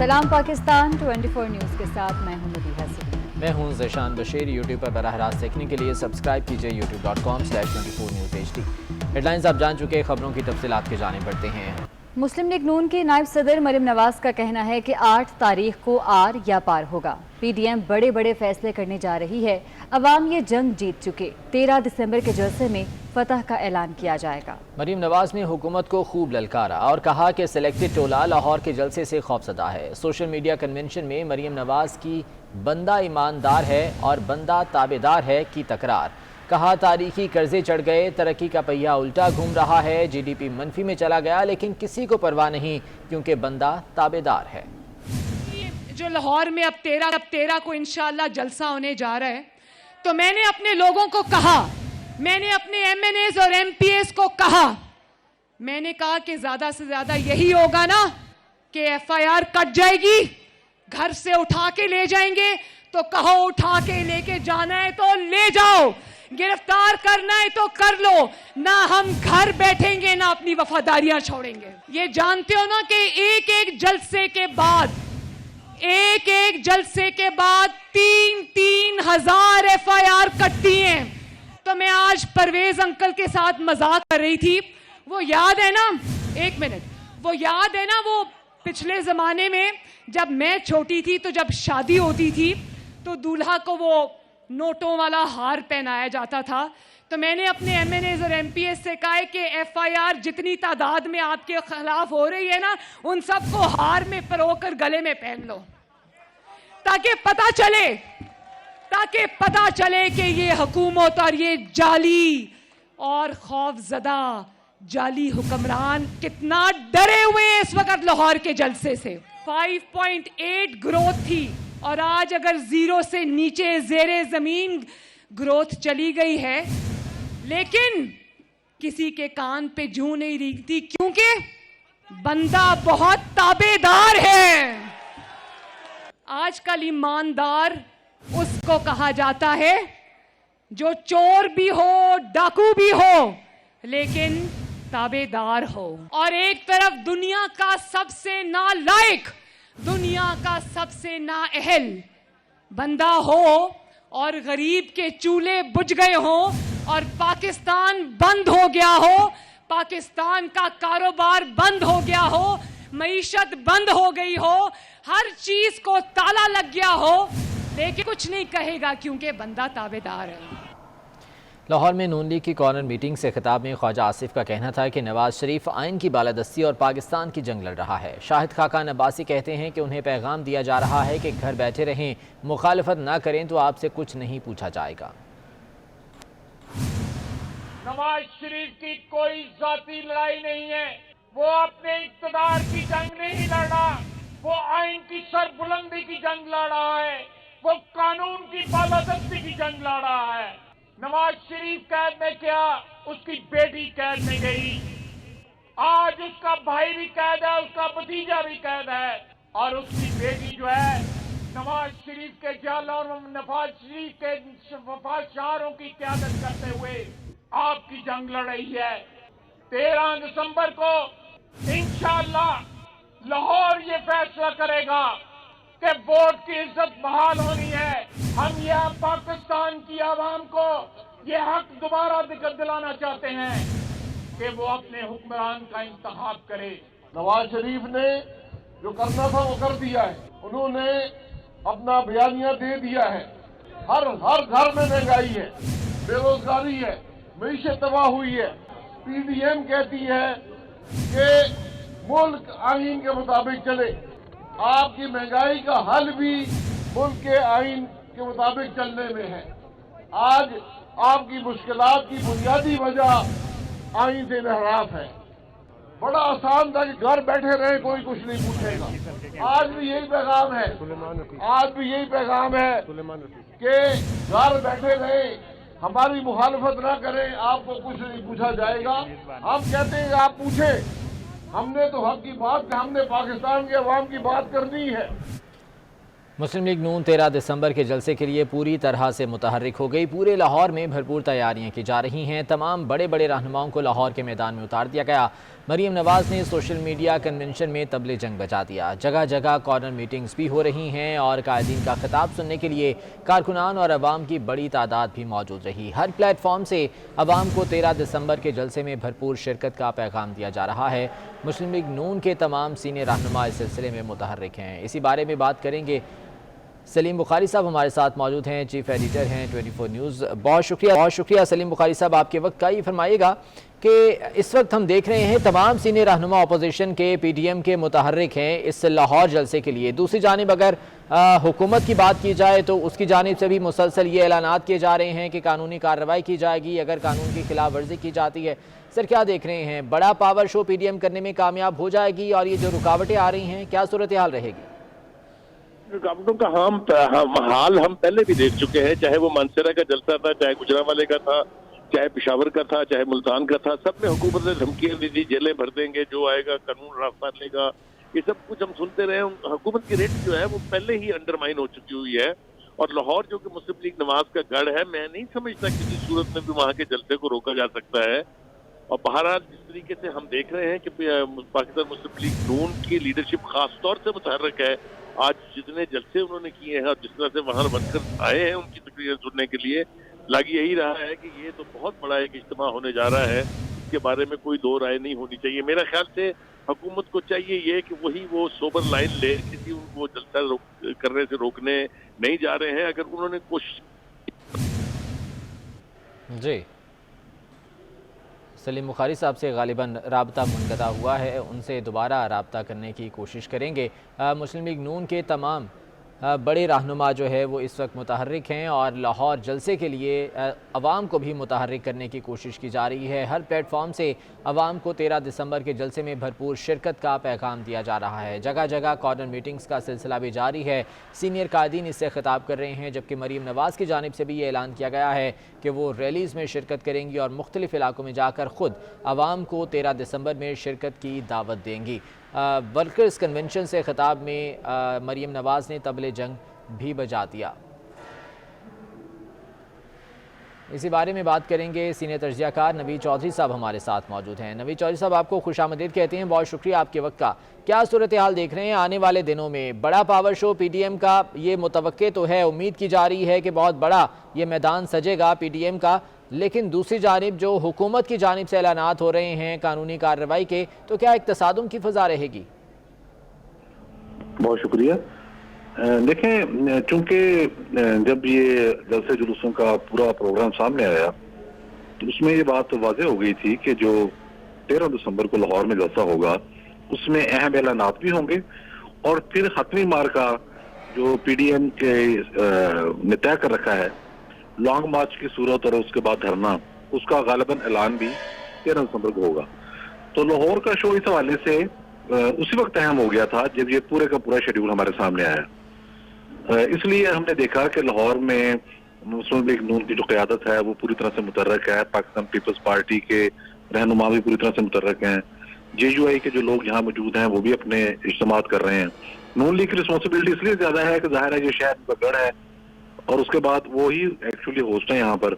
सलाम पाकिस्तान 24 न्यूज़ के साथ मैं हूं मदीहा सिद्दीकी। मैं हूं ज़ेशान बशीर। यूट्यूब पर बराह रास्त देखने के लिए सब्सक्राइब कीजिए youtube.com/24 News HD। हेडलाइंस आप जान चुके, खबरों की तफसीलात के जाने पड़ते हैं। मुस्लिम लीग नून के नायब सदर मरियम नवाज का कहना है कि 8 तारीख को आर या पार होगा। PDM बड़े बड़े फैसले करने जा रही है। अवाम ये जंग जीत चुके। 13 दिसंबर के जलसे में फतह का ऐलान किया जाएगा। मरियम नवाज ने हुकूमत को खूब ललकारा और कहा कि सिलेक्टेड टोला लाहौर के जलसे से खौफजदा है। सोशल मीडिया कन्वेंशन में मरियम नवाज की बंदा ईमानदार है और बंदा ताबेदार है की तकरार। कहा तारीखी कर्जे चढ़ गए, तरक्की का पहिया उल्टा घूम रहा है, GDP मनफी में चला गया, लेकिन किसी को परवाह नहीं क्योंकि बंदा ताबेदार है। जो लाहौर में अब 13 को इंशाल्लाह जलसा होने जा रहा है, तो मैंने अपने लोगों को कहा, मैंने अपने MNAs और MPAs को कहा, मैंने कहा कि ज्यादा से ज्यादा यही होगा ना कि FIR कट जाएगी, घर से उठा के ले जाएंगे, तो कहो उठा के लेके जाना है तो ले जाओ, गिरफ्तार करना है तो कर लो, ना हम घर बैठेंगे ना अपनी वफादारियां छोड़ेंगे। ये जानते हो ना कि एक एक जलसे के बाद 3-3 हजार FIR कटती हैं। तो मैं आज परवेज अंकल के साथ मजाक कर रही थी, वो याद है ना, एक मिनट, वो याद है ना, वो पिछले जमाने में जब मैं छोटी थी तो जब शादी होती थी तो दूल्हा को वो नोटों वाला हार पहनाया जाता था। तो मैंने अपने MNAs और MPAs से कहा है कि FIR जितनी तादाद में आपके खिलाफ हो रही है ना, उन सबको हार में परोकर गले में पहन लो, ताकि पता चले कि ये हुकूमत और ये जाली और खौफजदा जाली हुक्मरान कितना डरे हुए हैं इस वक्त लाहौर के जलसे से। 5.8 ग्रोथ थी और आज अगर 0 से नीचे ज़ेरे ज़मीन ग्रोथ चली गई है, लेकिन किसी के कान पे जूं नहीं रेंगती क्योंकि बंदा बहुत ताबेदार है। आजकल ईमानदार उसको कहा जाता है जो चोर भी हो, डाकू भी हो, लेकिन ताबेदार हो। और एक तरफ दुनिया का सबसे नालायक, दुनिया का सबसे नाअहल बंदा हो और गरीब के चूल्हे बुझ गए हो और पाकिस्तान बंद हो गया हो, पाकिस्तान का कारोबार बंद हो गया हो, मईशत बंद हो गई हो, हर चीज को ताला लग गया हो, लेकिन कुछ नहीं कहेगा क्योंकि बंदा ताबेदार है। लाहौर में नून लीग की कॉर्नर मीटिंग से खिताब में ख्वाजा आसिफ का कहना था कि नवाज शरीफ आइन की बालादस्ती और पाकिस्तान की जंग लड़ रहा है। शाहिद खाकान अब्बासी कहते हैं कि उन्हें पैगाम दिया जा रहा है कि घर बैठे रहें, मुखालफत ना करें तो आपसे कुछ नहीं पूछा जाएगा। नवाज शरीफ की कोई जाती लड़ाई नहीं है, वो अपने इक़्तिदार की जंग नहीं लड़ रहा, वो आइन की सरबुलंदी की जंग लड़ रहा है, वो कानून की बालादस्ती की जंग लड़ रहा है। नवाज शरीफ कैद में क्या, उसकी बेटी कैद में गई, आज उसका भाई भी कैद है, उसका भतीजा भी कैद है, और उसकी बेटी जो है नवाज शरीफ के जालों और नवाज शरीफ के वफादारों की क़यादत करते हुए आपकी जंग लड़ रही है। 13 दिसंबर को इंशाअल्लाह लाहौर ये फैसला करेगा कि वोट की इज्जत बहाल होनी है। हम यह पाकिस्तान की आवाम को ये हक दोबारा दिलाना चाहते हैं कि वो अपने हुक्मरान का इंतखाब करे। नवाज शरीफ ने जो करना था वो कर दिया है, उन्होंने अपना बयानिया दे दिया है। हर घर में महंगाई है, बेरोजगारी है, मईशत तबाह हुई है। PDM कहती है कि मुल्क आइन के मुताबिक चले। आपकी महंगाई का हल भी मुल्क के आइन के मुताबिक चलने में है। आज आपकी मुश्किलात की बुनियादी वजह आइन से इनहराफ है। बड़ा आसान था कि घर बैठे रहे, कोई कुछ नहीं पूछेगा। आज भी यही पैगाम है, कि घर बैठे रहे, हमारी मुखालफत ना करें, आपको कुछ नहीं पूछा जाएगा। हम कहते हैं आप पूछें, हमने तो हक की बात, हमने पाकिस्तान के अवाम की बात करनी है। मुस्लिम लीग नून 13 दिसंबर के जलसे के लिए पूरी तरह से मुतहर्रिक हो गई। पूरे लाहौर में भरपूर तैयारियां की जा रही हैं। तमाम बड़े बड़े रहनुमाओं को लाहौर के मैदान में उतार दिया गया। मरीम नवाज ने सोशल मीडिया कन्वेंशन में तबले जंग बजा दिया। जगह जगह कॉर्नर मीटिंग्स भी हो रही हैं और कायदीन का खिताब सुनने के लिए कारकुनान और अवाम की बड़ी तादाद भी मौजूद रही। हर प्लेटफॉर्म से अवाम को 13 दिसंबर के जलसे में भरपूर शिरकत का पैगाम दिया जा रहा है। मुस्लिम लीग नून के तमाम सीनियर रहनुमा इस सिलसिले में मुतहर्रिक हैं। इसी बारे में बात करेंगे। सलीम बुखारी साहब हमारे साथ मौजूद हैं, चीफ एडिटर हैं 24 न्यूज़। बहुत शुक्रिया सलीम बुखारी साहब, आपके वक्त का। ये फरमाइएगा कि इस वक्त हम देख रहे हैं तमाम सीनियर रहनुमा अपोजिशन के PDM के मुतहर्रिक हैं इस लाहौर जलसे के लिए। दूसरी जानिब अगर हुकूमत की बात की जाए तो उसकी जानिब से भी मुसलसल ये ऐलानात किए जा रहे हैं कि कानूनी कार्रवाई की जाएगी अगर कानून की खिलाफ वर्जी की जाती है। सर, क्या देख रहे हैं, बड़ा पावर शो PDM करने में कामयाब हो जाएगी और ये जो रुकावटें आ रही हैं क्या सूरत हाल रहेगी? रुकावटों का हाल हम पहले भी देख चुके हैं, चाहे वो मानसरा का जलसा था, चाहे गुजरांवाले का था, चाहे पेशावर का था, चाहे मुल्तान का था। सब में हुकूमत ने धमकियां दी थी, जेलें भर देंगे, जो आएगा कानून रास्ता लेगा। ये सब कुछ हम सुनते रहे। हुकूमत की रेट जो है वो पहले ही अंडरमाइन हो चुकी हुई है। और लाहौर जो कि मुस्लिम लीग नवाज का गढ़ है, मैं नहीं समझता किसी सूरत में भी वहाँ के जलसे को रोका जा सकता है। और बहरहाल जिस तरीके से हम देख रहे हैं कि पाकिस्तान मुस्लिम लीग नून की लीडरशिप खास तौर से मुतहर्रिक है। आज जितने जलसे उन्होंने किए हैं और जिस तरह से वहां बनकर आए हैं उनकी तकरीरें सुनने के लिए, लग यही रहा है कि ये तो बहुत बड़ा एक इज्तिमा होने जा रहा है। इसके बारे में कोई दो राय नहीं होनी चाहिए। मेरा ख्याल से हुकूमत को चाहिए ये कि वो सोबर लाइन ले, किसी को जलसा करने से रोकने नहीं जा रहे हैं। अगर उन्होंने कोशिश जी, सलीम बुखारी साहब से गालिबन राब्ता मुनक़ता हुआ है, उनसे दोबारा राब्ता करने की कोशिश करेंगे। मुस्लिम लीग नून के तमाम बड़े रहनुमा जो है वो इस वक्त मुतहर्रिक हैं और लाहौर जलसे के लिए अवाम को भी मुतहर्रिक करने की कोशिश की जा रही है। हर प्लेटफॉर्म से अवाम को 13 दिसंबर के जलसे में भरपूर शिरकत का पैगाम दिया जा रहा है। जगह जगह कॉर्नर मीटिंग्स का सिलसिला भी जारी है। सीनियर कायदीन इससे खिताब कर रहे हैं, जबकि मरीम नवाज़ की जानिब से भी ये ऐलान किया गया है कि वो रैलीज़ में शिरकत करेंगी और मुख्तलिफ इलाकों में जाकर ख़ुद अवाम को 13 दिसंबर में शिरकत की दावत देंगी। वर्कर्स कन्वेंशन से खिताब में मरीम नवाज़ ने तबले जंग भी बजा दिया। इसी बारे में बात करेंगे। सीनियर तजज़ियाकार नवीद चौधरी साहब हमारे साथ मौजूद हैं। नवीद चौधरी साहब, आपको खुशामदीद कहते हैं, बहुत शुक्रिया आपके वक्त का। क्या सूरत हाल देख रहे हैं आने वाले दिनों में? बड़ा पावर शो PDM का ये मुतवक्के तो है, उम्मीद की जा रही है कि बहुत बड़ा ये मैदान सजेगा PDM का, लेकिन दूसरी जानिब जो हुकूमत की जानिब से ऐलानात हो रहे हैं कानूनी कार्रवाई के, तो क्या एक तसादुम की फ़ज़ा रहेगी? बहुत शुक्रिया। देखें, चूंकि जब ये जलसे जुलूसों का पूरा प्रोग्राम सामने आया तो उसमें ये बात वाज़ेह हो गई थी कि जो 13 दिसंबर को लाहौर में जलसा होगा उसमें अहम ऐलानात भी होंगे और फिर हतमी मार्का जो PDM के ने तय कर रखा है लॉन्ग मार्च की सूरत और उसके बाद धरना, उसका गालिबन ऐलान भी 13 दिसंबर को होगा। तो लाहौर का शो इस हवाले से उसी वक्त अहम हो गया था जब ये पूरे का पूरा शेड्यूल हमारे सामने आया। इसलिए हमने देखा कि लाहौर में मुस्लिम लीग नून की जो क़यादत है वो पूरी तरह से मुतहर्रिक है। पाकिस्तान पीपल्स पार्टी के रहनुमा भी पूरी तरह से मुतहर्रिक हैं। JUI के जो लोग यहाँ मौजूद हैं वो भी अपने इज्तिमात कर रहे हैं। नून लीग की रिस्पॉन्सिबिलिटी इसलिए ज्यादा है कि जाहिर है ये शहर का गढ़ है और उसके बाद वो ही एक्चुअली होस्ट है यहाँ पर।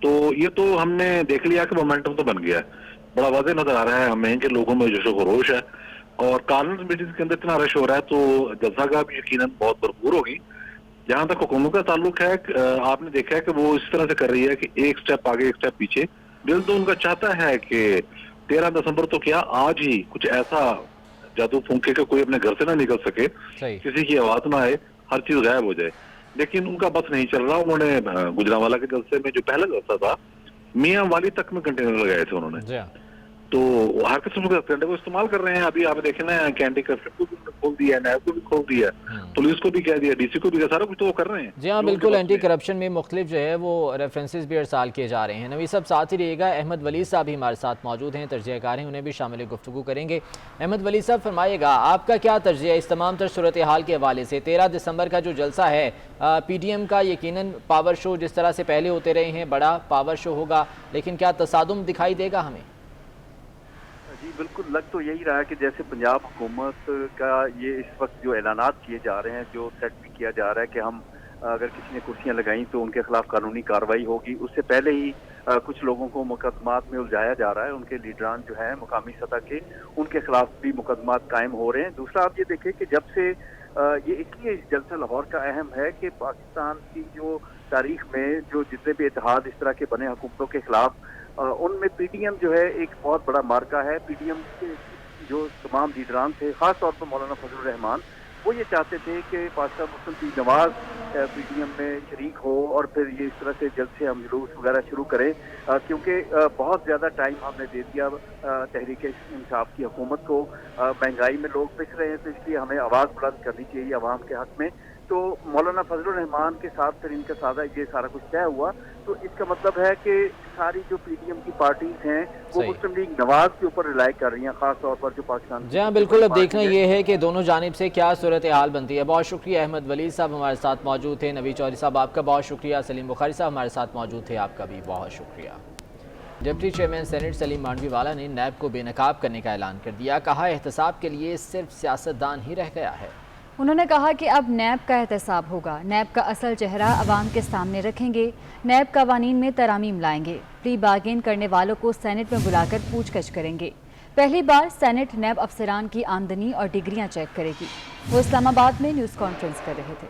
तो ये तो हमने देख लिया कि मोमेंटम तो बन गया है, बड़ा वाज़ेह नजर आ रहा है हमें कि लोगों में जोश खरोश है और कॉर्नर मीटिंग के अंदर इतना रश हो रहा है तो जलसा का भी यकीनन बहुत भरपूर होगी। जहां तक हुकूमत का ताल्लुक है, आपने देखा है कि वो इस तरह से कर रही है कि एक स्टेप आगे एक स्टेप पीछे। दिल तो उनका चाहता है कि 13 दिसंबर तो क्या आज ही कुछ ऐसा जादू फूंके के कोई अपने घर से ना निकल सके, किसी की आवाज ना आए, हर चीज गायब हो जाए, लेकिन उनका बस नहीं चल रहा। उन्होंने गुजरांवाला के जलसे में जो पहला जलसा था मियां वाली तक में कंटेनर लगाए थे उन्होंने, तो हर किस्म के कंटेनर को इस्तेमाल कर रहे हैं। अभी आप देखें ना, कैंडी कर्फ्यू को भी खोल दिया, नैब को भी खोल दिया, पुलिस को भी कह दिया, DC को भी कह, सारा कुछ तो वो कर रहे हैं। जी हाँ, बिल्कुल। एंटी करप्शन में मुख्तलिफ जो है वो रेफरेंसेस भी अरसाल किए जा रहे हैं। नवी साहब साथ ही रहिएगा। अहमद वली साहब भी हमारे साथ मौजूद हैं, तर्जियाकार हैं, उन्हें भी शामिल गुफ्तगू करेंगे। अहमद वली साहब, फरमाइएगा आपका क्या तर्जिया इस तमाम तर सूरत हाल के हवाले से? 13 दिसंबर का जो जलसा है PDM का, यकीनन पावर शो जिस तरह से पहले होते रहे हैं, बड़ा पावर शो होगा, लेकिन क्या तसादुम दिखाई देगा हमें? جی بالکل، لگ تو یہی رہا ہے کہ جیسے پنجاب حکومت کا یہ اس وقت جو اعلانات کیے جا رہے ہیں، جو سیٹ بھی کیا جا رہا ہے کہ ہم اگر کسی نے کرسیاں لگائیں تو ان کے خلاف قانونی کارروائی ہوگی، اس سے پہلے ہی کچھ لوگوں کو مقدمات میں الجھایا جا رہا ہے، ان کے لیڈران جو ہیں مقامی سطح کے، ان کے خلاف بھی مقدمات قائم ہو رہے ہیں۔ دوسرا آپ یہ دیکھیں کہ جب سے یہ اس لیے اس جلسہ لاہور کا اہم ہے کہ پاکستان کی جو تاریخ میں جو جتنے بھی اتحاد اس طرح کے بنے حکومتوں کے خلاف، ان میں پی ڈی ایم جو ہے ایک بہت بڑا مارکا ہے۔ پی ڈی ایم کے جو تمام لیڈران تھے، خاص طور پر مولانا فضل الرحمان، وہ یہ چاہتے تھے کہ پاکستان مسلم لیگ نواز پی ڈی ایم میں شریک ہو اور پھر یہ اس طرح سے جلسے ہم جلوس وغیرہ شروع کریں، کیونکہ بہت زیادہ ٹائم ہم نے دے دیا تحریک انصاف کی حکومت کو، مہنگائی میں لوگ پس رہے ہیں، تو اس لیے ہمیں آواز بلند کرنی چاہیے عوام کے حق میں۔ تو مولانا فضل الرحمان کے ساتھ پھر ان کا یہ سارا کچھ طے ہوا، تو اس کا مطلب ہے کہ ساری جو پی ڈی ایم کی پارٹیز ہیں وہ مسلم لیگ نواز کے اوپر ریلائی کر رہی ہیں، خاص طور پر جو پاکستان۔ جی ہاں بالکل، اب دیکھنا یہ ہے کہ دونوں جانب سے کیا صورتحال بنتی ہے۔ بہت شکریہ احمد ولید صاحب ہمارے ساتھ موجود تھے، نوید چودھری صاحب آپ کا بہت شکریہ، سلیم بخاری صاحب ہمارے ساتھ موجود تھے، آپ کا بھی بہت شکریہ۔ ڈپٹی چیئرمین سینٹ سلیم مانڈوی والا نے نیب کو بے نقاب کرنے کا اعلان کر دیا، کہا احتساب کے لیے صرف سیاستدان ہی رہ گیا ہے۔ انہوں نے کہا کہ اب نیب کا احتساب ہوگا، نیب کا اصل چہرہ عوام کے سامنے رکھیں گے، نیب قوانین میں ترامیم لائیں گے، پلی بارگین کرنے والوں کو سینٹ میں بلا کر پوچھ گچھ کریں گے۔ پہلی بار سینٹ نیب افسران کی آمدنی اور ڈگریاں چیک کرے گی۔ وہ اسلام آباد میں نیوز کانفرنس کر رہے تھے۔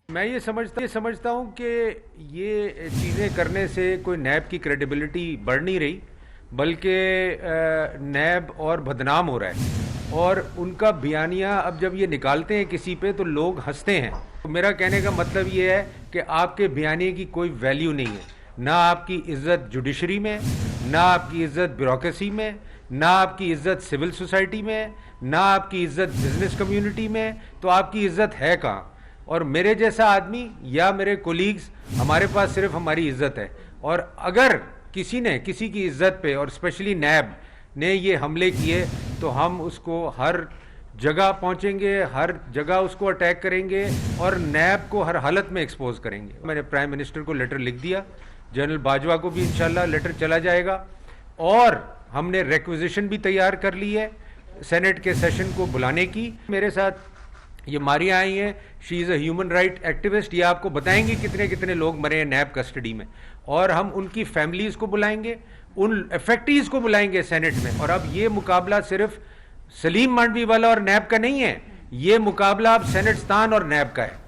میں یہ سمجھتا ہوں کہ یہ چیزیں کرنے سے کوئی نیب کی کریڈیبلٹی بڑھ نہیں رہی، بلکہ نیب اور بدنام ہو رہا ہے، اور ان کا بیانیہ اب جب یہ نکالتے ہیں کسی پہ تو لوگ ہنستے ہیں۔ میرا کہنے کا مطلب یہ ہے کہ آپ کے بیانیے کی کوئی ویلیو نہیں ہے، نہ آپ کی عزت جوڈیشری میں، نہ آپ کی عزت بیوروکریسی میں، نہ آپ کی عزت سول سوسائٹی میں، نہ آپ کی عزت بزنس کمیونٹی میں، تو آپ کی عزت ہے کہاں؟ اور میرے جیسا آدمی یا میرے کولیگز، ہمارے پاس صرف ہماری عزت ہے، اور اگر کسی نے کسی کی عزت پہ اور اسپیشلی نیب نے یہ حملے کیے تو ہم اس کو ہر جگہ پہنچیں گے، ہر جگہ اس کو اٹیک کریں گے اور نیب کو ہر حالت میں ایکسپوز کریں گے۔ میں نے پرائم منسٹر کو لیٹر لکھ دیا، جنرل باجوہ کو بھی انشاءاللہ لیٹر چلا جائے گا، اور ہم نے ریکویزیشن بھی تیار کر لی ہے سینٹ کے سیشن کو بلانے کی۔ میرے ساتھ یہ ماریاں آئی ہیں، شی از اے ہیومن رائٹ ایکٹیوسٹ، یہ آپ کو بتائیں گے کتنے لوگ مرے ہیں نیب کسٹڈی میں، اور ہم ان کی فیملیز کو بلائیں گے، ان افیکٹیز کو بلائیں گے سینٹ میں۔ اور اب یہ مقابلہ صرف سلیم مانڈوی والا اور نیب کا نہیں ہے، یہ مقابلہ اب سینٹستان اور نیب کا ہے۔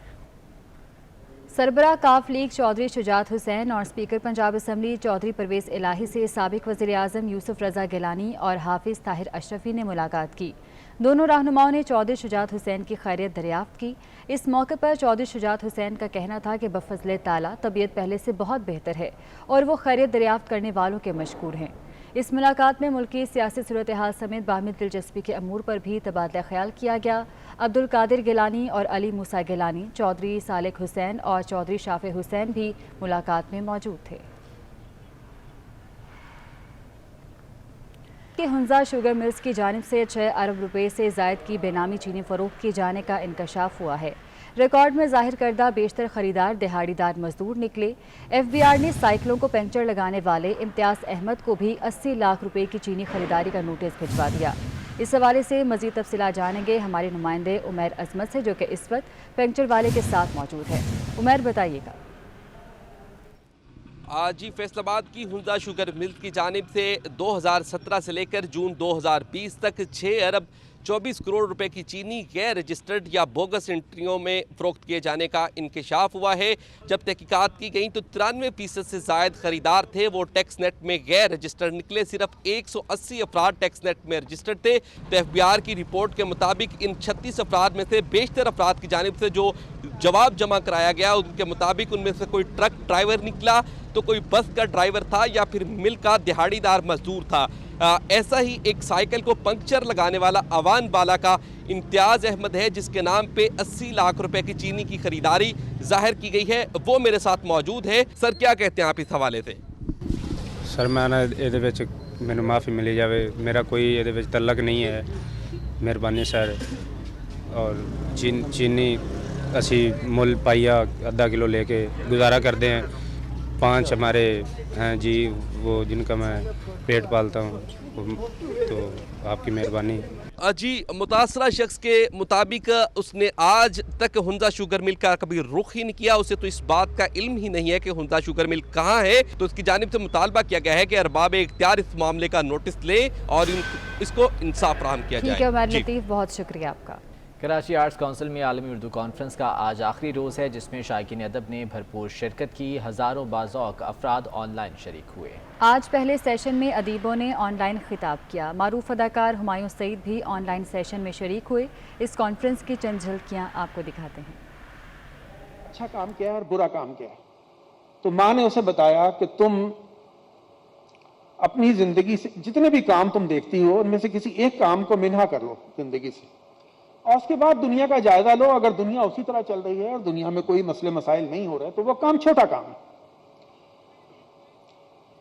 سربراہ کاف لیگ چودھری شجاعت حسین اور اسپیکر پنجاب اسمبلی چودھری پرویز الہی سے سابق وزیر اعظم یوسف رضا گیلانی اور حافظ طاہر اشرفی نے ملاقات کی۔ دونوں رہنماؤں نے چودھری شجاعت حسین کی خیریت دریافت کی۔ اس موقع پر چودھری شجاعت حسین کا کہنا تھا کہ بفضل تعالیٰ طبیعت پہلے سے بہت بہتر ہے اور وہ خیریت دریافت کرنے والوں کے مشکور ہیں۔ اس ملاقات میں ملکی سیاسی صورتحال سمیت باہمی دلچسپی کے امور پر بھی تبادلہ خیال کیا گیا۔ عبدالقادر گیلانی اور علی موسیٰ گیلانی، چودھری صالح حسین اور چودھری شافع حسین بھی ملاقات میں موجود تھے۔ کہ ہنزا شوگر ملز کی جانب سے 6 ارب روپے سے زائد کی بے نامی چینی فروخت کیے جانے کا انکشاف ہوا ہے۔ ریکارڈ میں ظاہر کردہ بیشتر خریدار دہاڑی دار مزدور نکلے۔ ایف بی آر نے سائیکلوں کو پنکچر لگانے والے امتیاز احمد کو بھی 80 لاکھ روپے کی چینی خریداری کا نوٹس بھجوا دیا۔ اس حوالے سے مزید تفصیلات جانیں گے ہمارے نمائندے عمیر عظمت سے، جو کہ اس وقت پنکچر والے کے ساتھ موجود ہے۔ عمیر بتائیے گا۔ جی، فیصل آباد کی ہنزا شوگر ملز کی جانب سے 2017 سے لے کر جون 2020 تک 6 ارب 24 کروڑ روپے کی چینی غیر رجسٹرڈ یا بوگس انٹریوں میں فروخت کیے جانے کا انکشاف ہوا ہے۔ جب تحقیقات کی گئیں تو 93% سے زائد خریدار تھے وہ ٹیکس نیٹ میں غیر رجسٹرڈ نکلے، صرف 180 افراد ٹیکس نیٹ میں رجسٹرڈ تھے۔ تو ایف بی آر کی رپورٹ کے مطابق ان 36 افراد میں سے بیشتر افراد کی جانب سے جو جواب جمع کرایا گیا ان کے مطابق ان میں سے کوئی ٹرک ڈرائیور نکلا تو کوئی بس کا ڈرائیور تھا یا پھر مل کا دہاڑی دار مزدور تھا۔ ایسا ہی ایک سائیکل کو پنکچر لگانے والا اوان بالا کا امتیاز احمد ہے، جس کے نام پہ 80 لاکھ روپے کی چینی کی خریداری ظاہر کی گئی ہے، وہ میرے ساتھ موجود ہے۔ سر کیا کہتے ہیں آپ اس حوالے سے؟ سر میں مینوں معافی ملی جاوے، میرا کوئی یہ تعلق نہیں ہے، مہربانی سر۔ اور چینی اسی مل پائیا آدھا کلو لے کے گزارا کرتے ہیں۔ 5 ہمارے ہیں جی وہ جن کا میں پیٹ پالتا ہوں۔ तो आपकी मेहरबानी। जी, मुतासरा शख्स के मुताबिक उसने आज तक हुंजा शुगर मिल का कभी रुख ही नहीं किया, उसे तो इस बात का इल्म ही नहीं है कि हुंजा शुगर मिल कहाँ है। तो उसकी जानिब से मुतालबा किया गया है कि अरबाब इख्तियार इस मामले का नोटिस ले और इसको इंसाफ फराहम किया जाए। ठीक है उमर लतीफ़, बहुत शुक्रिया आपका। कराची आर्ट्स काउंसिल में आलमी उर्दू कॉन्फ्रेंस का आज आखिरी रोज़ है, जिसमें शायकीन अदब ने भरपूर शिरकत की। हज़ारों बाज़ौक़ अफराद ऑनलाइन शरीक हुए। आज पहले सेशन में अदीबों ने ऑनलाइन खिताब किया। मारूफ अदाकार हुमायूं सईद भी ऑनलाइन सेशन में शरीक हुए। इस कॉन्फ्रेंस की चंद झलकियाँ आपको दिखाते हैं। अच्छा काम किया और बुरा काम किया, तो माँ ने उसे बताया कि तुम अपनी जिंदगी से जितने भी काम तुम देखती हो उनमें से किसी एक काम को मिन्हा कर लो जिंदगी से, और उसके बाद दुनिया का जायजा लो। अगर दुनिया उसी तरह चल रही है और दुनिया में कोई मसले मसाइल नहीं हो रहे तो वो काम छोटा काम है,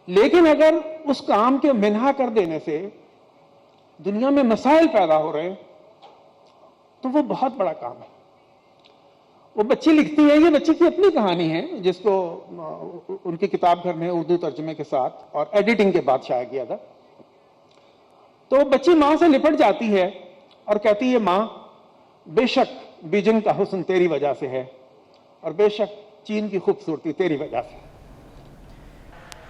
लेकिन अगर उस काम के मिन्हा कर देने से दुनिया में मसाइल पैदा हो रहे हैं तो वो बहुत बड़ा काम है। वो बच्ची लिखती है, ये बच्ची की अपनी कहानी है जिसको उनकी किताब घर में उर्दू तर्जुमे के साथ और एडिटिंग के बाद शाया किया था। तो बच्ची माँ से लिपट जाती है और कहती है, माँ बेशक बीजिंग का हुस्न तेरी वजह से है और बेशक चीन की खूबसूरती तेरी वजह से।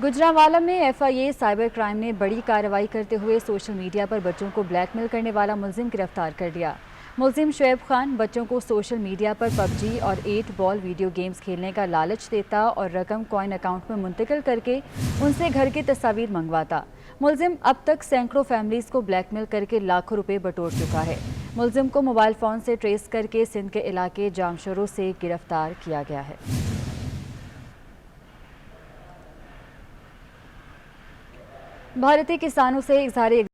गुजरांवाला में FIA साइबर क्राइम ने बड़ी कार्रवाई करते हुए सोशल मीडिया पर बच्चों को ब्लैकमेल करने वाला मुलजिम गिरफ्तार कर लिया। मुलजिम शुएब खान बच्चों को सोशल मीडिया पर PUBG और 8 बॉल वीडियो गेम्स खेलने का लालच देता और रकम कॉइन अकाउंट में मुंतकिल करके उनसे घर की तस्वीर मंगवाता। मुलजिम अब तक सैकड़ों फैमिलीज को ब्लैकमेल करके लाखों रुपए बटोर चुका है। मुलजिम को मोबाइल फ़ोन से ट्रेस करके सिंध के इलाके जामशोरों से गिरफ्तार किया गया है। भारतीय किसानों से इज़हार